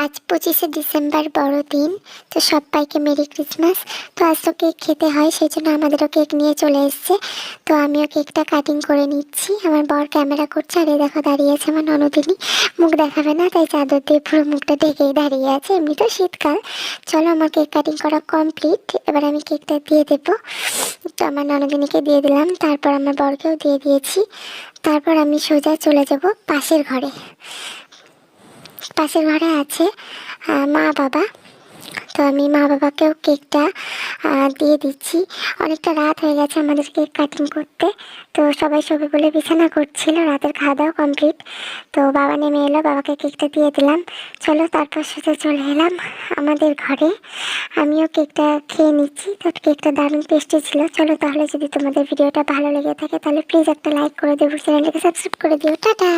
আজ 25শে ডিসেম্বর বড়দিন। তো সবাইকে মেরি ক্রিসমাস। তো আজ তো কেক খেতে হয়, সেই জন্য আমাদেরও কেক নিয়ে চলে এসছে। তো আমিও কেকটা কাটিং করে নিচ্ছি। আমার বর ক্যামেরা করছে, আর এই দেখো দাঁড়িয়ে আছে আমার ননদিনী। মুখ দেখাবে না, তাই চাদর দিয়ে পুরো মুখটা ঢেকেই দাঁড়িয়ে আছে। এমনি তো শীতকাল। চলো, আমার কেক কাটিং করা কমপ্লিট। এবার আমি কেকটা দিয়ে দেবো। তো আমার ননদিনীকে দিয়ে দিলাম, তারপর আমার বরকেও দিয়ে দিয়েছি। তারপর আমি সোজা চলে যাব পাশের ঘরে। পাশের ঘরে আছে মা বাবা। তো আমি মা বাবাকেও কেকটা দিয়ে দিচ্ছি। অনেকটা রাত হয়ে গেছে আমাদের কেক কাটিং করতে। তো সবাই সবে বলে বিছানা করছিল, রাতের খাওয়া দাওয়া কমপ্লিট। তো বাবা নেমে এলো, বাবাকে কেকটা দিয়ে দিলাম। চলো, তারপর সোজা চলে এলাম আমাদের ঘরে। আমিও কেকটা খেয়ে নিচ্ছি। তো কেকটা দারুণ টেস্টি ছিল। চলো তাহলে, যদি তোমাদের ভিডিওটা ভালো লেগে থাকে তাহলে প্লিজ একটা লাইক করে দেবো, চ্যানেলটাকে সাবস্ক্রাইব করে দিও। টাটা।